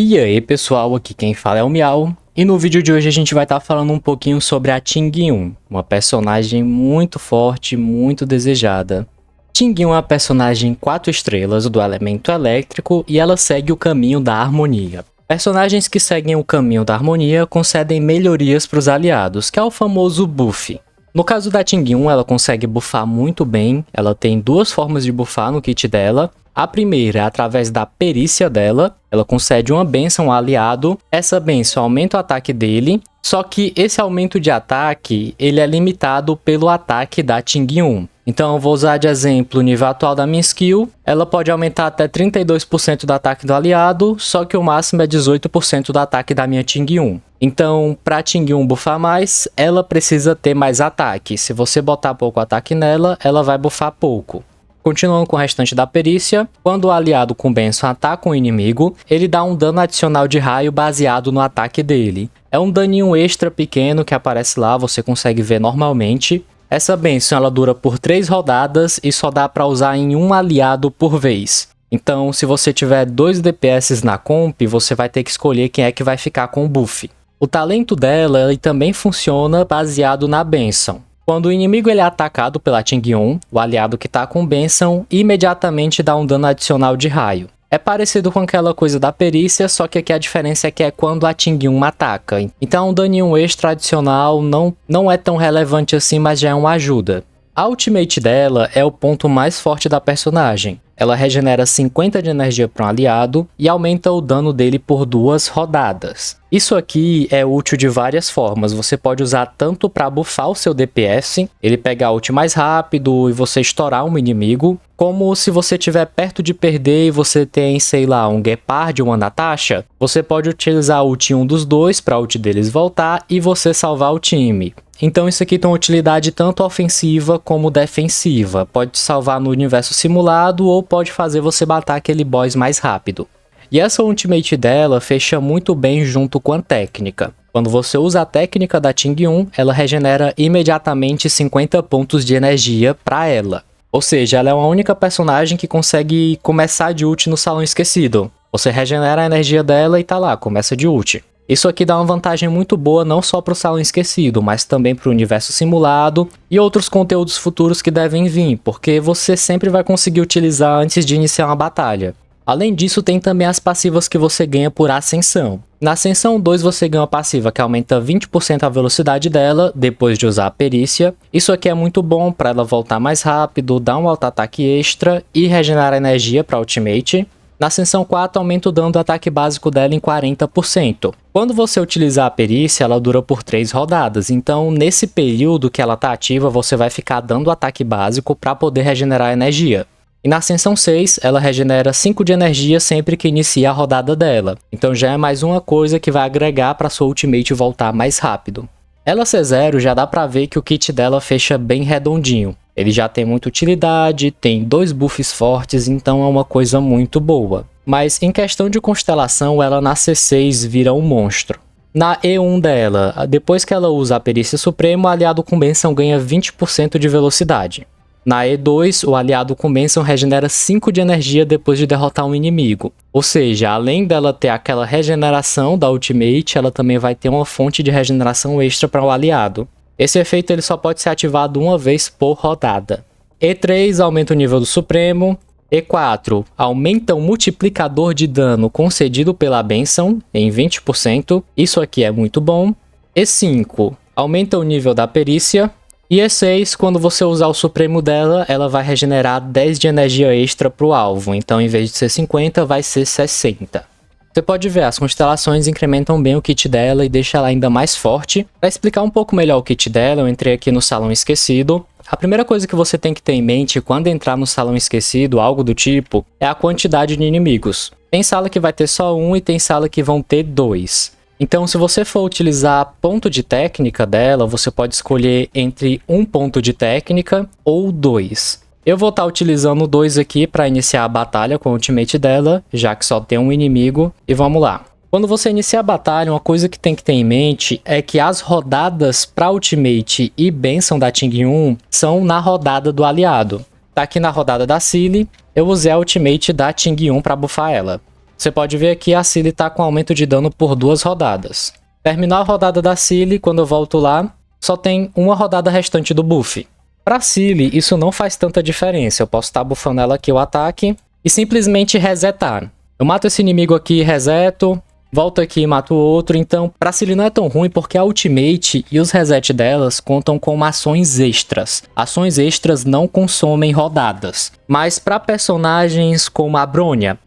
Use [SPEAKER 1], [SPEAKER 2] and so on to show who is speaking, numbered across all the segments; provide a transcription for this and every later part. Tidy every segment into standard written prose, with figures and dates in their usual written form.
[SPEAKER 1] E aí pessoal, aqui quem fala é o Miau, e no vídeo de hoje a gente vai estar falando um pouquinho sobre a Ting-Yun, uma personagem muito forte, muito desejada. Ting-Yun é uma personagem 4 estrelas do elemento elétrico e ela segue o caminho da harmonia. Personagens que seguem o caminho da harmonia concedem melhorias para os aliados, que é o famoso buff. No caso da Ting-Yun, ela consegue buffar muito bem, ela tem duas formas de buffar no kit dela. A primeira é através da perícia dela, ela concede uma bênção ao aliado, essa bênção aumenta o ataque dele, só que esse aumento de ataque ele é limitado pelo ataque da Ting-Yun. Então eu vou usar de exemplo o nível atual da minha skill, ela pode aumentar até 32% do ataque do aliado, só que o máximo é 18% do ataque da minha Ting-Yun. Então, para a Ting-Yun buffar mais, ela precisa ter mais ataque. Se você botar pouco ataque nela, ela vai buffar pouco. Continuando com o restante da perícia, quando o aliado com bênção ataca um inimigo, ele dá um dano adicional de raio baseado no ataque dele. É um daninho extra pequeno que aparece lá, você consegue ver normalmente. Essa bênção ela dura por 3 rodadas e só dá para usar em um aliado por vez. Então, se você tiver 2 DPS na comp, você vai ter que escolher quem é que vai ficar com o buff. O talento dela ele também funciona baseado na bênção. Quando o inimigo ele é atacado pela Ting-Yun, o aliado que está com bênção imediatamente dá um dano adicional de raio. É parecido com aquela coisa da perícia, só que aqui a diferença é que é quando a Ting-Yun ataca. Então um daninho extra adicional não é tão relevante assim, mas já é uma ajuda. A ultimate dela é o ponto mais forte da personagem. Ela regenera 50 de energia para um aliado e aumenta o dano dele por 2 rodadas. Isso aqui é útil de várias formas, você pode usar tanto para buffar o seu DPS, ele pegar ult mais rápido e você estourar um inimigo, como se você estiver perto de perder e você tem, sei lá, um Gepard ou uma Natasha, você pode utilizar a ult em um dos dois para a ult deles voltar e você salvar o time. Então isso aqui tem uma utilidade tanto ofensiva como defensiva, pode te salvar no universo simulado ou pode fazer você matar aquele boss mais rápido. E essa ultimate dela fecha muito bem junto com a técnica. Quando você usa a técnica da Ting-Yun, ela regenera imediatamente 50 pontos de energia para ela. Ou seja, ela é a única personagem que consegue começar de ult no Salão Esquecido. Você regenera a energia dela e tá lá, começa de ult. Isso aqui dá uma vantagem muito boa não só para o Salão Esquecido, mas também para o universo simulado e outros conteúdos futuros que devem vir, porque você sempre vai conseguir utilizar antes de iniciar uma batalha. Além disso, tem também as passivas que você ganha por ascensão. Na Ascensão 2 você ganha uma passiva que aumenta 20% a velocidade dela depois de usar a perícia. Isso aqui é muito bom para ela voltar mais rápido, dar um auto-ataque extra e regenerar energia para ultimate. Na Ascensão 4 aumenta o dano do ataque básico dela em 40%. Quando você utilizar a perícia, ela dura por 3 rodadas, então nesse período que ela está ativa, você vai ficar dando o ataque básico para poder regenerar energia. E na Ascensão 6, ela regenera 5 de energia sempre que inicia a rodada dela, então já é mais uma coisa que vai agregar para sua ultimate voltar mais rápido. Ela C0 já dá para ver que o kit dela fecha bem redondinho. Ele já tem muita utilidade, tem 2 buffs fortes, então é uma coisa muito boa. Mas em questão de constelação, ela na C6 vira um monstro. Na E1 dela, depois que ela usa a perícia suprema, o aliado com bênção ganha 20% de velocidade. Na E2, o aliado com bênção regenera 5 de energia depois de derrotar um inimigo. Ou seja, além dela ter aquela regeneração da ultimate, ela também vai ter uma fonte de regeneração extra para o aliado. Esse efeito ele só pode ser ativado uma vez por rodada. E3 aumenta o nível do Supremo. E4 aumenta o multiplicador de dano concedido pela bênção em 20%. Isso aqui é muito bom. E5 aumenta o nível da perícia. E E6, quando você usar o Supremo dela, ela vai regenerar 10 de energia extra para o alvo. Então, em vez de ser 50, vai ser 60. Você pode ver, as constelações incrementam bem o kit dela e deixam ela ainda mais forte. Para explicar um pouco melhor o kit dela, eu entrei aqui no Salão Esquecido. A primeira coisa que você tem que ter em mente quando entrar no Salão Esquecido, algo do tipo, é a quantidade de inimigos. Tem sala que vai ter só 1 e tem sala que vão ter 2. Então, se você for utilizar ponto de técnica dela, você pode escolher entre 1 ponto de técnica ou 2. Eu vou estar utilizando 2 aqui para iniciar a batalha com a ultimate dela, já que só tem um inimigo, e vamos lá. Quando você inicia a batalha, uma coisa que tem que ter em mente é que as rodadas para ultimate e bênção da Ting-Yun são na rodada do aliado. Tá aqui na rodada da Cilly, eu usei a ultimate da Ting-Yun para buffar ela. Você pode ver aqui a Cilly tá com aumento de dano por 2 rodadas. Terminar a rodada da Cilly, quando eu volto lá, só tem uma rodada restante do buff. Pra Cilly, isso não faz tanta diferença. Eu posso estar buffando ela aqui o ataque e simplesmente resetar. Eu mato esse inimigo aqui, reseto, volto aqui e mato o outro. Então, pra Cilly não é tão ruim porque a ultimate e os reset delas contam com ações extras. Ações extras não consomem rodadas. Mas para personagens como a Bronya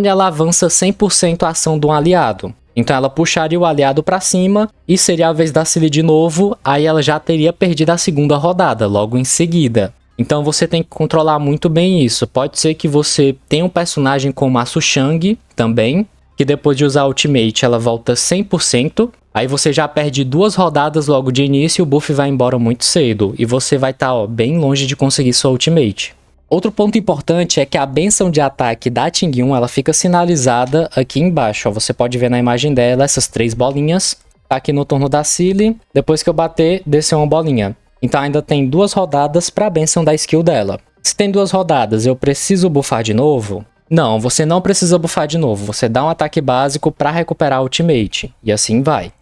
[SPEAKER 1] ela avança 100% a ação de um aliado. Então ela puxaria o aliado pra cima e seria a vez da Cilly de novo, aí ela já teria perdido a segunda rodada logo em seguida. Então você tem que controlar muito bem isso. Pode ser que você tenha um personagem como a Sushang também, que depois de usar a ultimate ela volta 100%, aí você já perde 2 rodadas logo de início e o buff vai embora muito cedo, e você vai estar bem longe de conseguir sua ultimate. Outro ponto importante é que a bênção de ataque da Ting-Yun, ela fica sinalizada aqui embaixo. Ó, você pode ver na imagem dela essas 3 bolinhas. Tá aqui no turno da Cilly. Depois que eu bater, desceu uma bolinha. Então ainda tem 2 rodadas para a bênção da skill dela. Se tem 2 rodadas, eu preciso buffar de novo? Não, você não precisa buffar de novo. Você dá um ataque básico para recuperar a ultimate. E assim vai.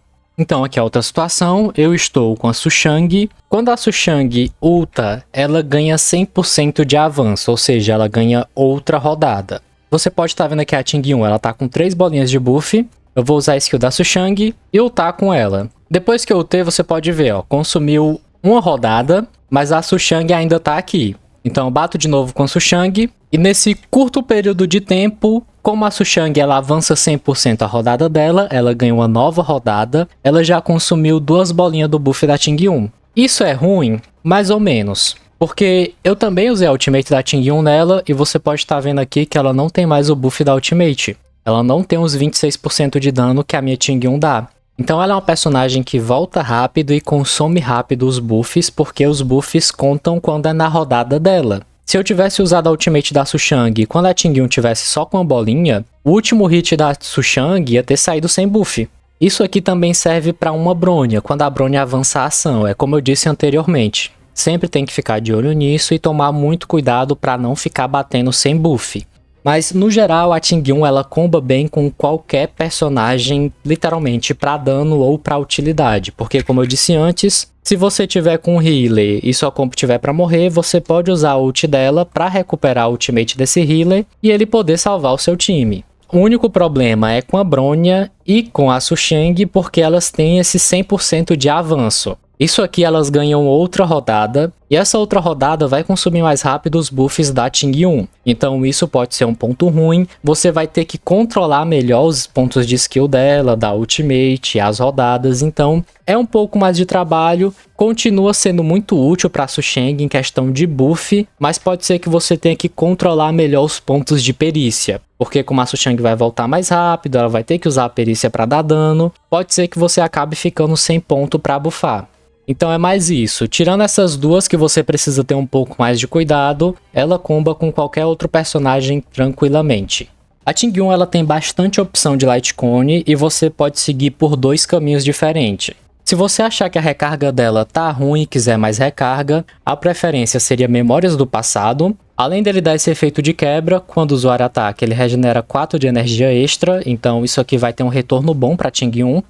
[SPEAKER 1] Então aqui é outra situação, eu estou com a Sushang. Quando a Sushang ulta, ela ganha 100% de avanço, ou seja, ela ganha outra rodada. Você pode estar vendo aqui a Ting-Yun, ela tá com 3 bolinhas de buff. Eu vou usar a skill da Sushang e ultar com ela. Depois que eu ultei, você pode ver, ó, consumiu uma rodada, mas a Sushang ainda tá aqui. Então eu bato de novo com a Sushang, e nesse curto período de tempo, como a Sushang ela avança 100% a rodada dela, ela ganha uma nova rodada, ela já consumiu 2 bolinhas do buff da Ting-Yun. Isso é ruim? Mais ou menos. Porque eu também usei a ultimate da Ting-Yun nela, e você pode estar vendo aqui que ela não tem mais o buff da ultimate. Ela não tem os 26% de dano que a minha Ting-Yun dá. Então ela é uma personagem que volta rápido e consome rápido os buffs, porque os buffs contam quando é na rodada dela. Se eu tivesse usado a ultimate da Sushang quando a Ting-Yun tivesse só com a bolinha, o último hit da Sushang ia ter saído sem buff. Isso aqui também serve para uma Bronya, quando a Bronya avança a ação, é como eu disse anteriormente. Sempre tem que ficar de olho nisso e tomar muito cuidado para não ficar batendo sem buff. Mas, no geral, a Ting-Yun ela comba bem com qualquer personagem, literalmente, para dano ou para utilidade. Porque, como eu disse antes, se você tiver com um healer e sua comp tiver para morrer, você pode usar a ult dela para recuperar a ultimate desse healer e ele poder salvar o seu time. O único problema é com a Bronya e com a Sushang, porque elas têm esse 100% de avanço. Isso aqui elas ganham outra rodada, e essa outra rodada vai consumir mais rápido os buffs da Ting-Yun. Então isso pode ser um ponto ruim, você vai ter que controlar melhor os pontos de skill dela, da ultimate, as rodadas, então é um pouco mais de trabalho, continua sendo muito útil para a Sushang em questão de buff, mas pode ser que você tenha que controlar melhor os pontos de perícia. Porque como a Sushang vai voltar mais rápido, ela vai ter que usar a perícia para dar dano, pode ser que você acabe ficando sem ponto para buffar. Então é mais isso, tirando essas duas que você precisa ter um pouco mais de cuidado, ela comba com qualquer outro personagem tranquilamente. A Ting-Yun ela tem bastante opção de Light Cone e você pode seguir por 2 caminhos diferentes. Se você achar que a recarga dela tá ruim e quiser mais recarga, a preferência seria Memórias do Passado. Além dele dar esse efeito de quebra, quando o usuário ataca ele regenera 4 de energia extra, então isso aqui vai ter um retorno bom para Ting-Yun.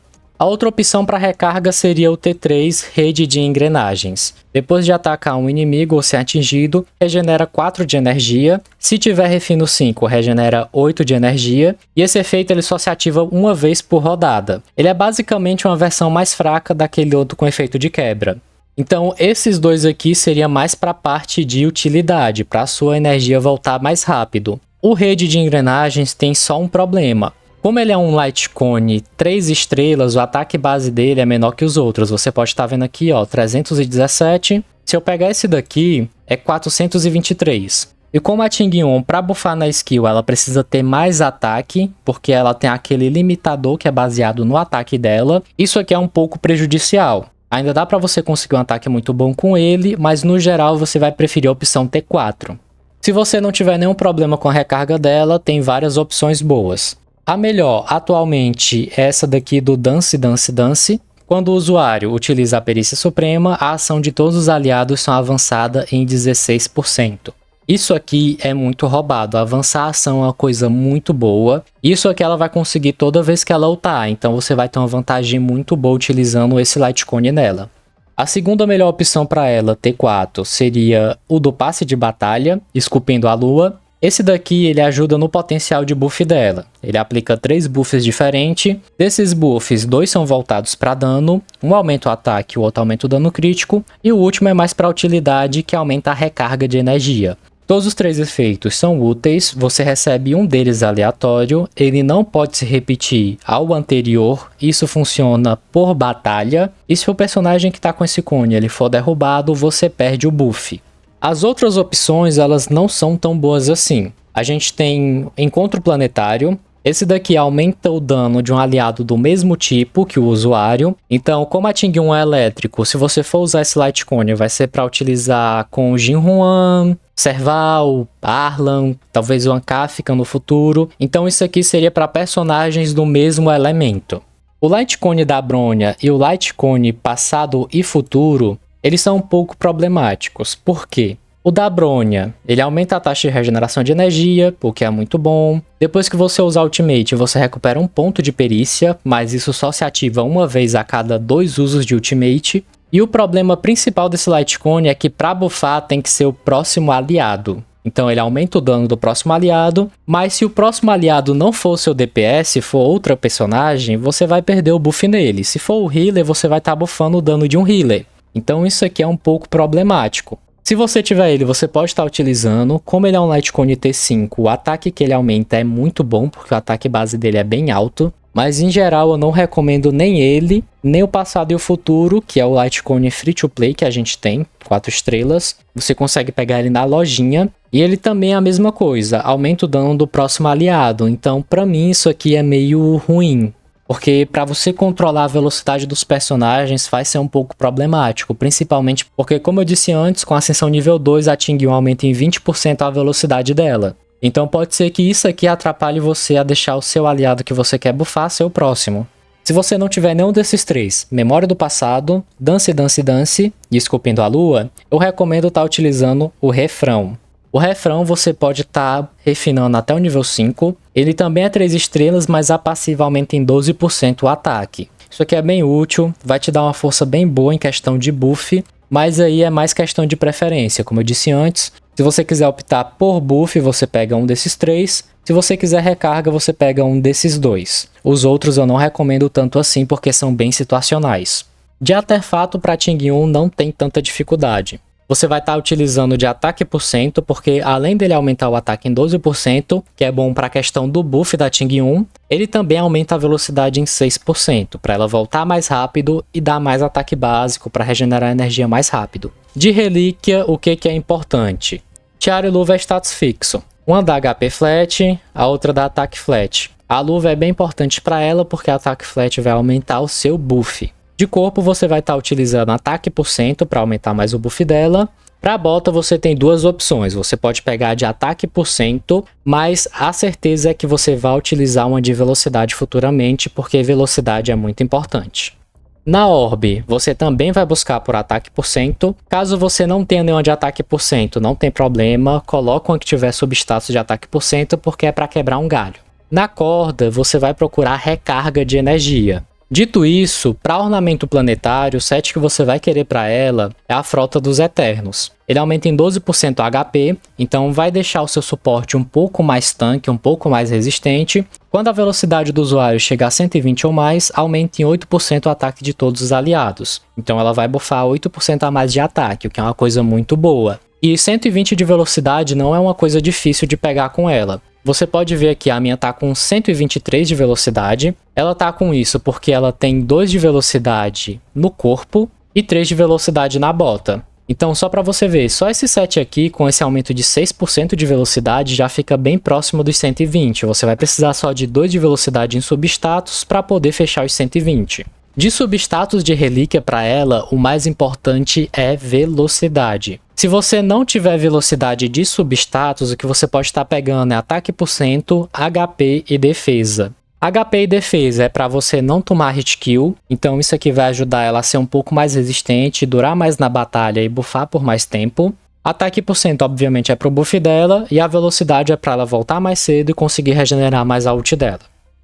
[SPEAKER 1] A outra opção para recarga seria o T3 Rede de Engrenagens. Depois de atacar um inimigo ou ser atingido, regenera 4 de energia. Se tiver refino 5, regenera 8 de energia. E esse efeito ele só se ativa uma vez por rodada. Ele é basicamente uma versão mais fraca daquele outro com efeito de quebra. Então esses dois aqui seria mais para a parte de utilidade, para a sua energia voltar mais rápido. O Rede de Engrenagens tem só um problema. Como ele é um Light Cone 3 estrelas, o ataque base dele é menor que os outros. Você pode estar vendo aqui, ó, 317. Se eu pegar esse daqui, é 423. E como a Ting-Yun, para buffar na skill, ela precisa ter mais ataque, porque ela tem aquele limitador que é baseado no ataque dela, isso aqui é um pouco prejudicial. Ainda dá para você conseguir um ataque muito bom com ele, mas no geral você vai preferir a opção T4. Se você não tiver nenhum problema com a recarga dela, tem várias opções boas. A melhor atualmente é essa daqui do Dance Dance Dance. Quando o usuário utiliza a Perícia Suprema, a ação de todos os aliados são avançada em 16%. Isso aqui é muito roubado, avançar a ação é uma coisa muito boa. Isso aqui ela vai conseguir toda vez que ela ultar, então você vai ter uma vantagem muito boa utilizando esse Lightcone nela. A segunda melhor opção para ela, T4, seria o do passe de batalha, esculpindo a lua. Esse daqui ele ajuda no potencial de buff dela. Ele aplica 3 buffs diferentes. Desses buffs, 2 são voltados para dano, um aumenta o ataque e o outro aumenta o dano crítico, e o último é mais para utilidade, que aumenta a recarga de energia. Todos os 3 efeitos são úteis, você recebe um deles aleatório, ele não pode se repetir ao anterior, isso funciona por batalha, e se o personagem que está com esse cone ele for derrubado, você perde o buff. As outras opções, elas não são tão boas assim. A gente tem Encontro Planetário. Esse daqui aumenta o dano de um aliado do mesmo tipo que o usuário. Então, como a Ting 1 é elétrico, se você for usar esse Lightcone, vai ser para utilizar com Jinhuan, Serval, Arlan, talvez o Ankafka no futuro. Então, isso aqui seria para personagens do mesmo elemento. O Lightcone da Bronya e o Lightcone passado e futuro, eles são um pouco problemáticos. Por quê? O da Bronya, ele aumenta a taxa de regeneração de energia, o que é muito bom. Depois que você usar Ultimate, você recupera um ponto de perícia, mas isso só se ativa uma vez a cada 2 usos de Ultimate. E o problema principal desse Lightcone é que para buffar tem que ser o próximo aliado. Então ele aumenta o dano do próximo aliado, mas se o próximo aliado não for seu DPS, for outra personagem, você vai perder o buff nele. Se for o healer, você vai estar buffando o dano de um healer. Então isso aqui é um pouco problemático. Se você tiver ele, você pode estar utilizando. Como ele é um Lightcone T5, o ataque que ele aumenta é muito bom, porque o ataque base dele é bem alto. Mas em geral eu não recomendo nem ele, nem o passado e o futuro, que é o Lightcone Free to Play que a gente tem, 4 estrelas. Você consegue pegar ele na lojinha. E ele também é a mesma coisa, aumenta o dano do próximo aliado. Então pra mim isso aqui é meio ruim. Porque para você controlar a velocidade dos personagens vai ser um pouco problemático, principalmente porque, como eu disse antes, com a ascensão nível 2 a Ting 1 aumenta em 20% a velocidade dela. Então pode ser que isso aqui atrapalhe você a deixar o seu aliado que você quer buffar ser o próximo. Se você não tiver nenhum desses 3, Memória do Passado, Dance, Dance, Dance e Esculpindo a Lua, eu recomendo estar utilizando o Refrão. O refrão você pode estar refinando até o nível 5. Ele também é 3 estrelas, mas a passiva aumenta em 12% o ataque. Isso aqui é bem útil, vai te dar uma força bem boa em questão de buff, mas aí é mais questão de preferência. Como eu disse antes, se você quiser optar por buff, você pega um desses 3. Se você quiser recarga, você pega um desses 2. Os outros eu não recomendo tanto assim porque são bem situacionais. De artefato para Ting 1 não tem tanta dificuldade. Você vai estar utilizando de ataque por cento, porque além dele aumentar o ataque em 12%, que é bom para a questão do buff da Ting 1, ele também aumenta a velocidade em 6%, para ela voltar mais rápido e dar mais ataque básico para regenerar energia mais rápido. De relíquia, o que é importante? Tiara e luva é status fixo. Uma dá HP flat, a outra dá ataque flat. A luva é bem importante para ela, porque ataque flat vai aumentar o seu buff. De corpo você vai estar utilizando ataque por cento para aumentar mais o buff dela. Para a bota você tem 2 opções, você pode pegar de ataque por cento, mas a certeza é que você vai utilizar uma de velocidade futuramente, porque velocidade é muito importante. Na orb, você também vai buscar por ataque por cento. Caso você não tenha nenhuma de ataque por cento, não tem problema, coloca uma que tiver substatus de ataque por cento, porque é para quebrar um galho. Na corda, você vai procurar recarga de energia. Dito isso, para ornamento planetário, o set que você vai querer para ela é a Frota dos Eternos. Ele aumenta em 12% o HP, então vai deixar o seu suporte um pouco mais tanque, um pouco mais resistente. Quando a velocidade do usuário chegar a 120 ou mais, aumenta em 8% o ataque de todos os aliados. Então ela vai buffar 8% a mais de ataque, o que é uma coisa muito boa. E 120 de velocidade não é uma coisa difícil de pegar com ela. Você pode ver aqui, a minha tá com 123 de velocidade. Ela tá com isso porque ela tem 2 de velocidade no corpo e 3 de velocidade na bota. Então, só para você ver, só esse set aqui, com esse aumento de 6% de velocidade, já fica bem próximo dos 120. Você vai precisar só de 2 de velocidade em substatus para poder fechar os 120. De substatus de relíquia para ela, o mais importante é velocidade. Se você não tiver velocidade de substatus, o que você pode estar pegando é ataque por cento, HP e defesa. HP e defesa é para você não tomar hit kill, então isso aqui vai ajudar ela a ser um pouco mais resistente, durar mais na batalha e buffar por mais tempo. Ataque por cento, obviamente, é pro buff dela, e a velocidade é pra ela voltar mais cedo e conseguir regenerar mais a ult dela.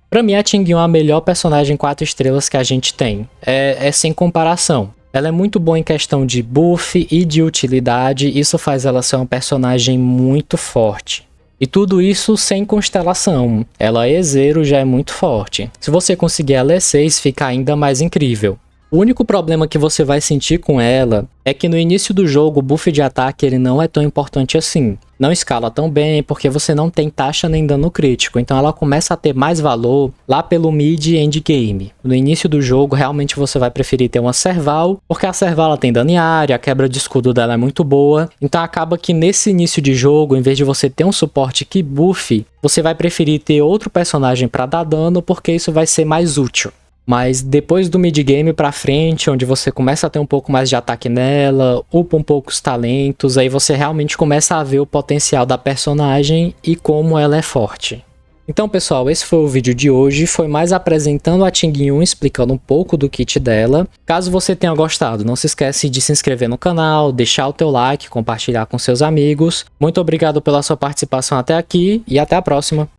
[SPEAKER 1] Pra mim, a Tingyun é a melhor personagem 4 estrelas que a gente tem. É sem comparação. Ela é muito boa em questão de buff e de utilidade, isso faz ela ser uma personagem muito forte. E tudo isso sem constelação. Ela E0 já é muito forte. Se você conseguir ela E6, fica ainda mais incrível. O único problema que você vai sentir com ela é que no início do jogo o buff de ataque ele não é tão importante assim. Não escala tão bem porque você não tem taxa nem dano crítico, então ela começa a ter mais valor lá pelo mid e endgame. No início do jogo realmente você vai preferir ter uma Serval, porque a Serval ela tem dano em área, a quebra de escudo dela é muito boa, então acaba que nesse início de jogo, em vez de você ter um suporte que buffe, você vai preferir ter outro personagem para dar dano porque isso vai ser mais útil. Mas depois do mid-game pra frente, onde você começa a ter um pouco mais de ataque nela, upa um pouco os talentos, aí você realmente começa a ver o potencial da personagem e como ela é forte. Então pessoal, esse foi o vídeo de hoje, foi mais apresentando a Tingyun, explicando um pouco do kit dela. Caso você tenha gostado, não se esquece de se inscrever no canal, deixar o teu like, compartilhar com seus amigos. Muito obrigado pela sua participação até aqui e até a próxima!